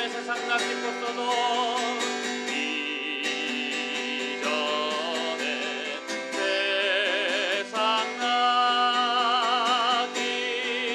이전에 세상과 깊었어도 이전에 세상과 깊었어도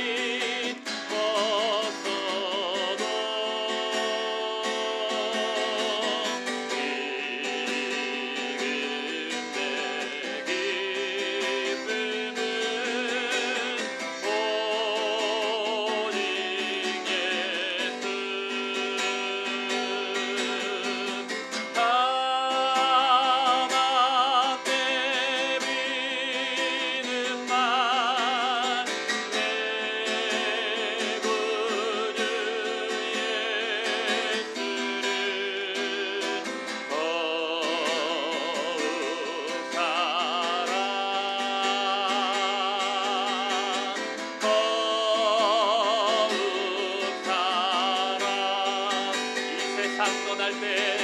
떠날 때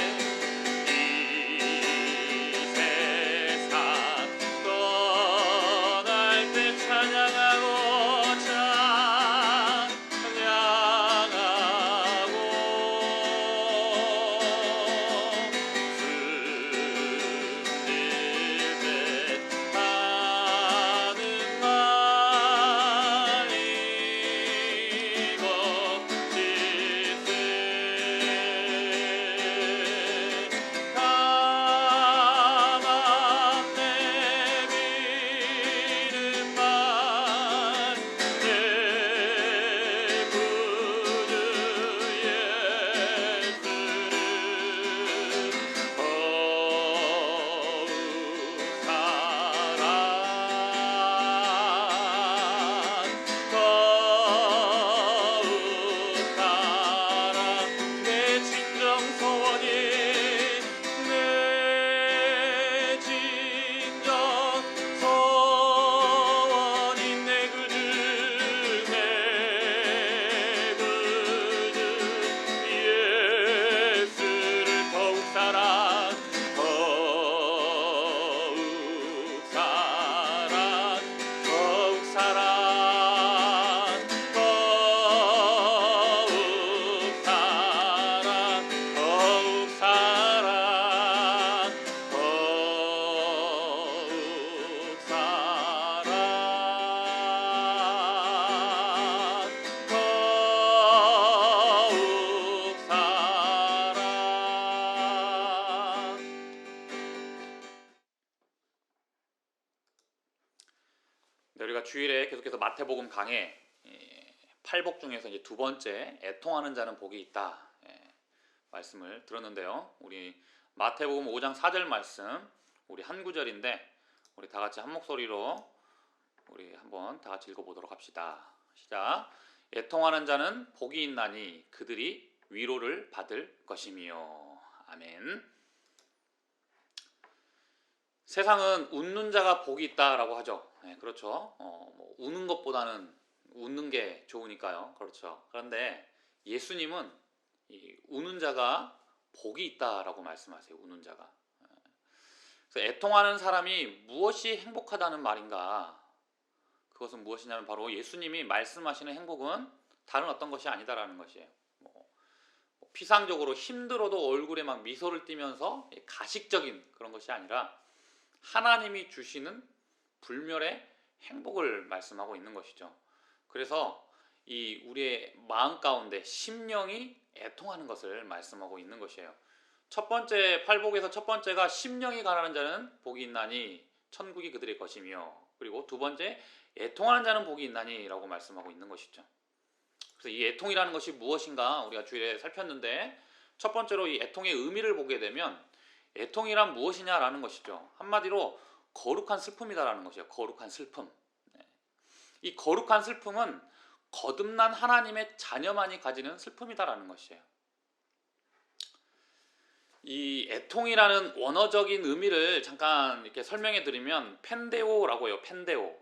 이 세상 떠날 때 찬양하고 승리를 하는 말이 우리가 주일에 계속해서 마태복음 강해 8복 중에서 이제 두 번째 애통하는 자는 복이 있다 말씀을 들었는데요. 우리 마태복음 5장 4절 말씀 우리 한 구절인데 우리 다 같이 한 목소리로 우리 한번 다 같이 읽어보도록 합시다. 시작. 애통하는 자는 복이 있나니 그들이 위로를 받을 것이며. 아멘. 세상은 웃는 자가 복이 있다라고 하죠. 그렇죠. 뭐 우는 것보다는 웃는 게 좋으니까요. 그렇죠. 그런데 예수님은 이 우는 자가 복이 있다라고 말씀하세요. 우는 자가. 그래서 애통하는 사람이 무엇이 행복하다는 말인가? 그것은 무엇이냐면 바로 예수님이 말씀하시는 행복은 다른 어떤 것이 아니다라는 것이에요. 피상적으로 힘들어도 얼굴에 막 미소를 띠면서 가식적인 그런 것이 아니라 하나님이 주시는 불멸의 행복을 말씀하고 있는 것이죠. 그래서 이 우리의 마음 가운데 심령이 애통하는 것을 말씀하고 있는 것이에요. 첫 번째 팔복에서 첫 번째가 심령이 가난한 자는 복이 있나니 천국이 그들의 것이며, 그리고 두 번째 애통하는 자는 복이 있나니 라고 말씀하고 있는 것이죠. 그래서 이 애통이라는 것이 무엇인가 우리가 주일에 살폈는데, 첫 번째로 이 애통의 의미를 보게 되면 애통이란 무엇이냐라는 것이죠. 한마디로 거룩한 슬픔이다라는 것이에요. 거룩한 슬픔. 이 거룩한 슬픔은 거듭난 하나님의 자녀만이 가지는 슬픔이다라는 것이에요. 이 애통이라는 원어적인 의미를 잠깐 이렇게 설명해 드리면 펜데오라고 해요. 펜데오.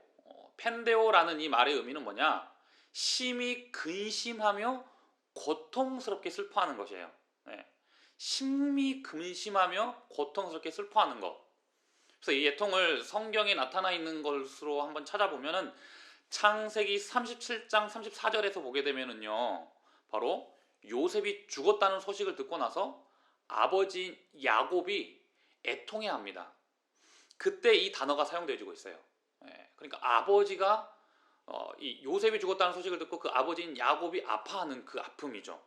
펜데오라는 이 말의 의미는 뭐냐? 심히 근심하며 고통스럽게 슬퍼하는 것이에요. 심히 근심하며 고통스럽게 슬퍼하는 것. 그래서 이 애통을 성경에 나타나 있는 것으로 한번 찾아보면은 창세기 37장 34절에서 보게 되면은요, 바로 요셉이 죽었다는 소식을 듣고 나서 아버지인 야곱이 애통해합니다. 그때 이 단어가 사용되어지고 있어요. 그러니까 아버지가 이 요셉이 죽었다는 소식을 듣고 그 아버지인 야곱이 아파하는 그 아픔이죠.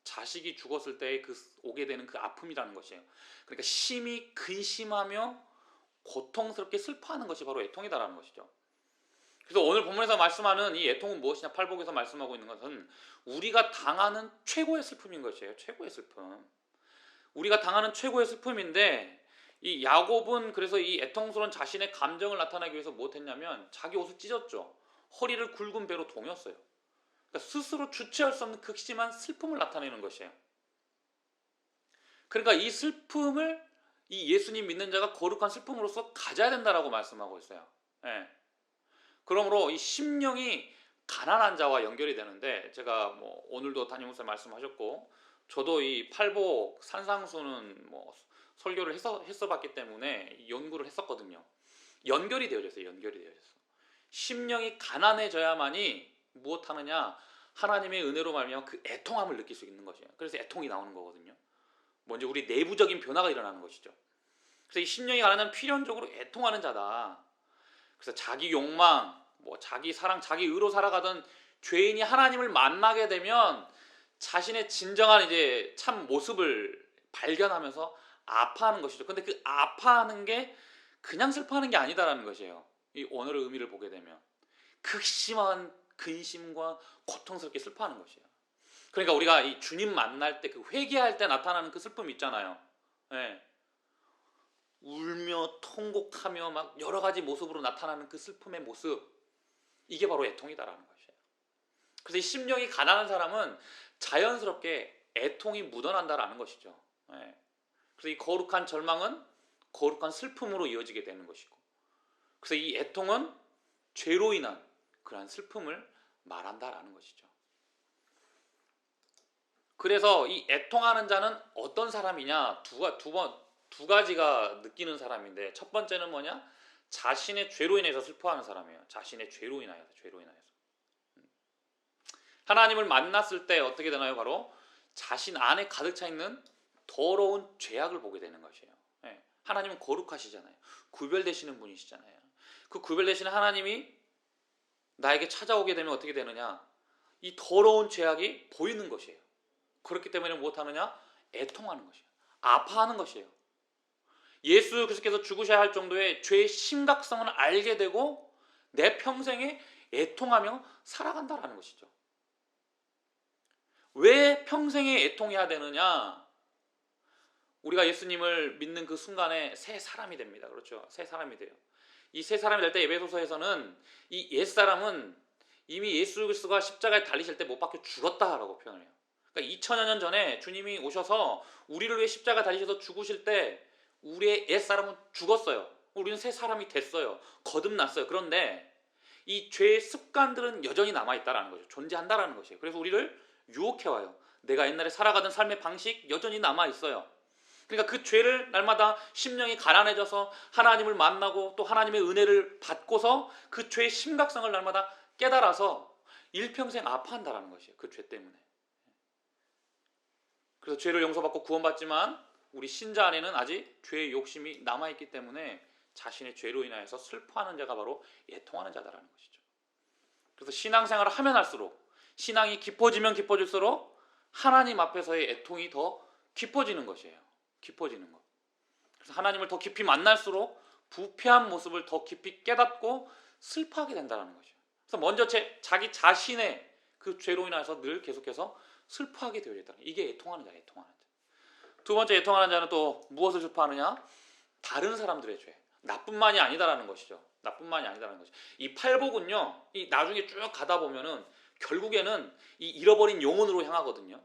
자식이 죽었을 때 오게 되는 그 아픔이라는 것이에요. 그러니까 심히 근심하며 고통스럽게 슬퍼하는 것이 바로 애통이다라는 것이죠. 그래서 오늘 본문에서 말씀하는 이 애통은 무엇이냐, 팔복에서 말씀하고 있는 것은 우리가 당하는 최고의 슬픔인 것이에요. 최고의 슬픔. 우리가 당하는 최고의 슬픔인데, 이 야곱은 그래서 이 애통스러운 자신의 감정을 나타내기 위해서 무엇했냐면 자기 옷을 찢었죠. 허리를 굵은 배로 동였어요. 그러니까 스스로 주체할 수 없는 극심한 슬픔을 나타내는 것이에요. 그러니까 이 슬픔을 이 예수님 믿는 자가 거룩한 슬픔으로서 가져야 된다라고 말씀하고 있어요. 그러므로 이 심령이 가난한 자와 연결이 되는데, 제가 뭐 오늘도 담임목사 말씀하셨고 저도 이 팔복 산상수는 뭐 설교를 했어 봤기 때문에 연구를 했었거든요. 연결이 되어졌어요. 연결이 되어졌어. 심령이 가난해져야만이 무엇하느냐, 하나님의 은혜로 말미암아 그 애통함을 느낄 수 있는 것이에요. 그래서 애통이 나오는 거거든요. 먼저 우리 내부적인 변화가 일어나는 것이죠. 그래서 이 심령이 가난한 필연적으로 애통하는 자다. 그래서 자기 욕망, 뭐 자기 사랑, 자기 의로 살아가던 죄인이 하나님을 만나게 되면 자신의 진정한 이제 참 모습을 발견하면서 아파하는 것이죠. 근데 그 아파하는 게 그냥 슬퍼하는 게 아니다라는 것이에요. 이 오늘의 의미를 보게 되면 극심한 근심과 고통스럽게 슬퍼하는 것이에요. 그러니까 우리가 이 주님 만날 때, 그 회개할 때 나타나는 그 슬픔 있잖아요. 울며 통곡하며 막 여러 가지 모습으로 나타나는 그 슬픔의 모습, 이게 바로 애통이다라는 것이에요. 그래서 이 심령이 가난한 사람은 자연스럽게 애통이 묻어난다라는 것이죠. 그래서 이 거룩한 절망은 거룩한 슬픔으로 이어지게 되는 것이고, 그래서 이 애통은 죄로 인한 그러한 슬픔을 말한다라는 것이죠. 그래서 이 애통하는 자는 어떤 사람이냐, 두 가지가 느끼는 사람인데, 첫 번째는 뭐냐, 자신의 죄로 인해서 슬퍼하는 사람이에요. 자신의 죄로 인하여서. 하나님을 만났을 때 어떻게 되나요? 바로 자신 안에 가득 차 있는 더러운 죄악을 보게 되는 것이에요. 하나님은 거룩하시잖아요. 구별되시는 분이시잖아요. 그 구별되시는 하나님이 나에게 찾아오게 되면 어떻게 되느냐, 이 더러운 죄악이 보이는 것이에요. 그렇기 때문에 무엇하느냐, 애통하는 것이에요. 아파하는 것이에요. 예수 그리스도께서 죽으셔야 할 정도의 죄의 심각성을 알게 되고 내 평생에 애통하며 살아간다라는 것이죠. 왜 평생에 애통해야 되느냐? 우리가 예수님을 믿는 그 순간에 새 사람이 됩니다. 그렇죠? 새 사람이 돼요. 이 새 사람이 될 때 에베소서에서는 이 옛사람은 이미 예수 그리스도가 십자가에 달리실 때 못 박혀 죽었다라고 표현을 해요. 그러니까 2000여 년 전에 주님이 오셔서 우리를 위해 십자가에 달리셔서 죽으실 때 우리의 옛사람은 죽었어요. 우리는 새 사람이 됐어요. 거듭났어요. 그런데 이 죄의 습관들은 여전히 남아있다라는 거죠. 존재한다라는 것이에요. 그래서 우리를 유혹해와요. 내가 옛날에 살아가던 삶의 방식 여전히 남아있어요. 그러니까 그 죄를 날마다 심령이 가난해져서 하나님을 만나고 또 하나님의 은혜를 받고서 그 죄의 심각성을 날마다 깨달아서 일평생 아파한다라는 것이에요. 그 죄 때문에. 그래서 죄를 용서받고 구원받지만 우리 신자 안에는 아직 죄의 욕심이 남아있기 때문에 자신의 죄로 인하여서 슬퍼하는 자가 바로 애통하는 자다라는 것이죠. 그래서 신앙생활을 하면 할수록, 신앙이 깊어지면 깊어질수록 하나님 앞에서의 애통이 더 깊어지는 것이에요. 깊어지는 것. 그래서 하나님을 더 깊이 만날수록 부패한 모습을 더 깊이 깨닫고 슬퍼하게 된다는 것이에요. 그래서 먼저 자기 자신의 그 죄로 인해서 늘 계속해서 슬퍼하게 되어 있다. 이게 애통하는 자예요. 애통하는 자. 두 번째 애통하는 자는 또 무엇을 슬퍼하느냐? 다른 사람들의 죄. 나뿐만이 아니다라는 것이죠. 나뿐만이 아니다라는 것이죠. 이 팔복은요, 이 나중에 쭉 가다 보면은 결국에는 이 잃어버린 영혼으로 향하거든요.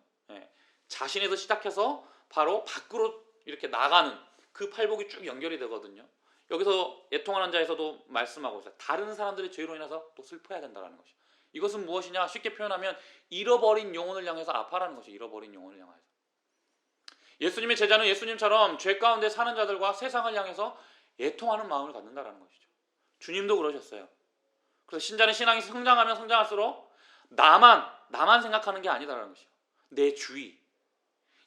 자신에서 시작해서 바로 밖으로 이렇게 나가는 그 팔복이 쭉 연결이 되거든요. 여기서 애통하는 자에서도 말씀하고 있어요. 다른 사람들의 죄로 인해서 또 슬퍼해야 된다는 것이죠. 이것은 무엇이냐? 쉽게 표현하면 잃어버린 영혼을 향해서 아파라는 것이죠. 잃어버린 영혼을 향해서. 예수님의 제자는 예수님처럼 죄 가운데 사는 자들과 세상을 향해서 애통하는 마음을 갖는다는 것이죠. 주님도 그러셨어요. 그래서 신자는 신앙이 성장하면 성장할수록 나만 생각하는 게 아니다라는 것이죠. 내 주의.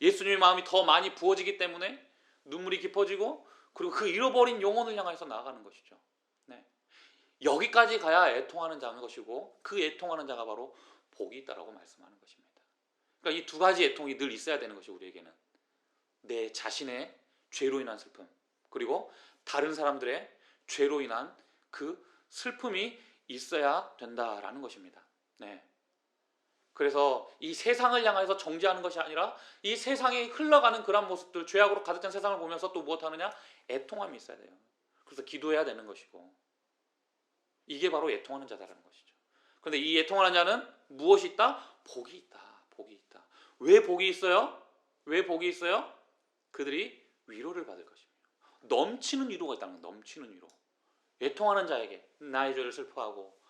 예수님의 마음이 더 많이 부어지기 때문에 눈물이 깊어지고 그리고 그 잃어버린 영혼을 향해서 나아가는 것이죠. 네. 여기까지 가야 애통하는 자인 것이고 그 애통하는 자가 바로 복이 있다라고 말씀하는 것입니다. 그러니까 이 두 가지 애통이 늘 있어야 되는 것이 우리에게는 내 자신의 죄로 인한 슬픔 그리고 다른 사람들의 죄로 인한 그 슬픔이 있어야 된다라는 것입니다. 네. 그래서 이 세상을 향해서 정죄하는 것이 아니라 이 세상에 흘러가는 그런 모습들, 죄악으로 가득 찬 세상을 보면서 또 무엇하느냐? 애통함이 있어야 돼요. 그래서 기도해야 되는 것이고 이게 바로 애통하는 자다라는 것이죠. 그런데 이 애통하는 자는 무엇이 있다? 복이 있다. 복이 있다. 왜 복이 있어요? 왜 복이 있어요? 그들이 위로를 받을 것입니다. 넘치는 위로가 있다는 거예요. 넘치는 위로. 애통하는 자에게 나의 죄를 슬퍼하고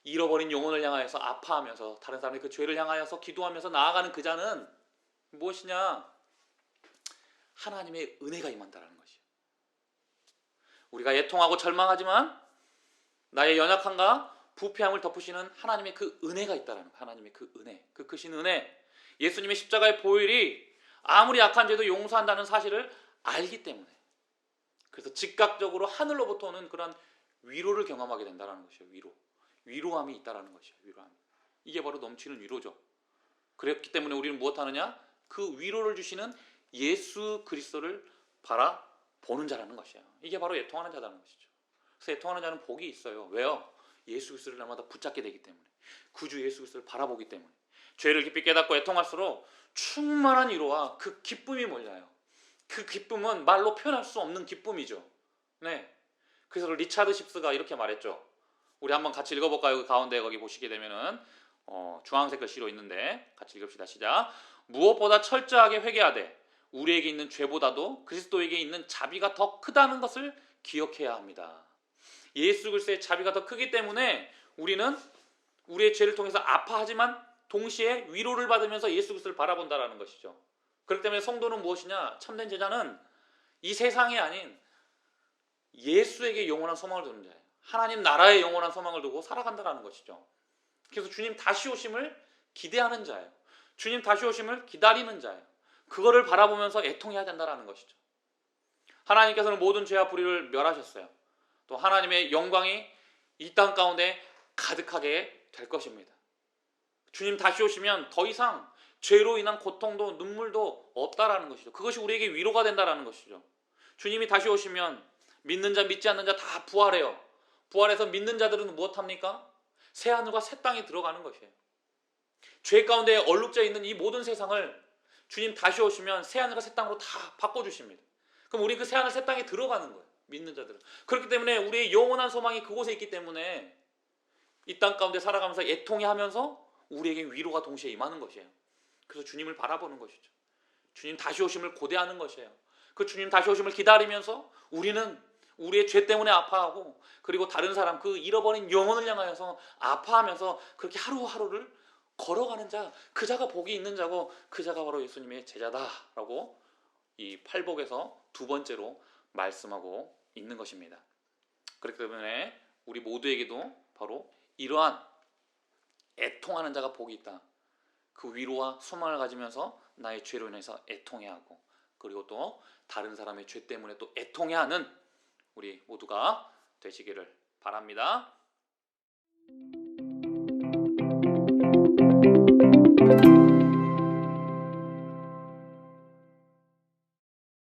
잃어버린 영혼을 향하여서 아파하면서 다른 사람의 그 죄를 향하여서 기도하면서 나아가는 그 자는 무엇이냐? 하나님의 은혜가 임한다라는 것이에요. 우리가 애통하고 절망하지만 나의 연약함과 부패함을 덮으시는 하나님의 그 은혜가 있다라는 거예요. 하나님의 그 은혜, 그 크신 은혜. 예수님의 십자가의 보혈이 아무리 약한 죄도 용서한다는 사실을 알기 때문에 그래서 즉각적으로 하늘로부터 오는 그런 위로를 경험하게 된다는 것이에요. 위로함이 있다는 것이에요. 위로함. 이게 바로 넘치는 위로죠. 그렇기 때문에 우리는 무엇하느냐? 그 위로를 주시는 예수 그리스도를 바라보는 자라는 것이에요. 이게 바로 애통하는 자라는 것이죠. 그래서 애통하는 자는 복이 있어요. 왜요? 예수 그리스도를 날마다 붙잡게 되기 때문에 구주 예수 그리스도를 바라보기 때문에 죄를 깊이 깨닫고 애통할수록 충만한 위로와 그 기쁨이 몰려요. 그 기쁨은 말로 표현할 수 없는 기쁨이죠. 네. 그래서 리차드 십스가 이렇게 말했죠. 우리 한번 같이 읽어볼까요? 그 가운데 거기 보시게 되면은 주황색 글씨로 있는데 같이 읽읍시다. 시작. 무엇보다 철저하게 회개하되 우리에게 있는 죄보다도 그리스도에게 있는 자비가 더 크다는 것을 기억해야 합니다. 예수 그리스도의 자비가 더 크기 때문에 우리는 우리의 죄를 통해서 아파하지만 동시에 위로를 받으면서 예수 그리스도를 바라본다라는 것이죠. 그렇기 때문에 성도는 무엇이냐? 참된 제자는 이 세상이 아닌 예수에게 영원한 소망을 두는 자예요. 하나님 나라의 영원한 소망을 두고 살아간다는 것이죠. 그래서 주님 다시 오심을 기대하는 자예요. 주님 다시 오심을 기다리는 자예요. 그거를 바라보면서 애통해야 된다는 것이죠. 하나님께서는 모든 죄와 불의를 멸하셨어요. 또 하나님의 영광이 이 땅 가운데 가득하게 될 것입니다. 주님 다시 오시면 더 이상 죄로 인한 고통도 눈물도 없다라는 것이죠. 그것이 우리에게 위로가 된다라는 것이죠. 주님이 다시 오시면 믿는 자 믿지 않는 자 다 부활해요. 부활해서 믿는 자들은 무엇합니까? 새 하늘과 새 땅에 들어가는 것이에요. 죄 가운데 얼룩져 있는 이 모든 세상을 주님 다시 오시면 새 하늘과 새 땅으로 다 바꿔주십니다. 그럼 우리 그 새 하늘 새 땅에 들어가는 거예요. 믿는 자들은. 그렇기 때문에 우리의 영원한 소망이 그곳에 있기 때문에 이 땅 가운데 살아가면서 애통해 하면서 우리에게 위로가 동시에 임하는 것이에요. 그래서 주님을 바라보는 것이죠. 주님 다시 오심을 고대하는 것이에요. 그 주님 다시 오심을 기다리면서 우리는 우리의 죄 때문에 아파하고 그리고 다른 사람 그 잃어버린 영혼을 향하여서 아파하면서 그렇게 하루하루를 걸어가는 자, 그 자가 복이 있는 자고 그 자가 바로 예수님의 제자다라고 이 팔복에서 두 번째로 말씀하고 있는 것입니다. 그렇기 때문에 우리 모두에게도 바로 이러한 애통하는 자가 복이 있다. 그 위로와 소망을 가지면서 나의 죄로 인해서 애통해야 하고 그리고 또 다른 사람의 죄 때문에 또 애통해야 하는 우리 모두가 되시기를 바랍니다.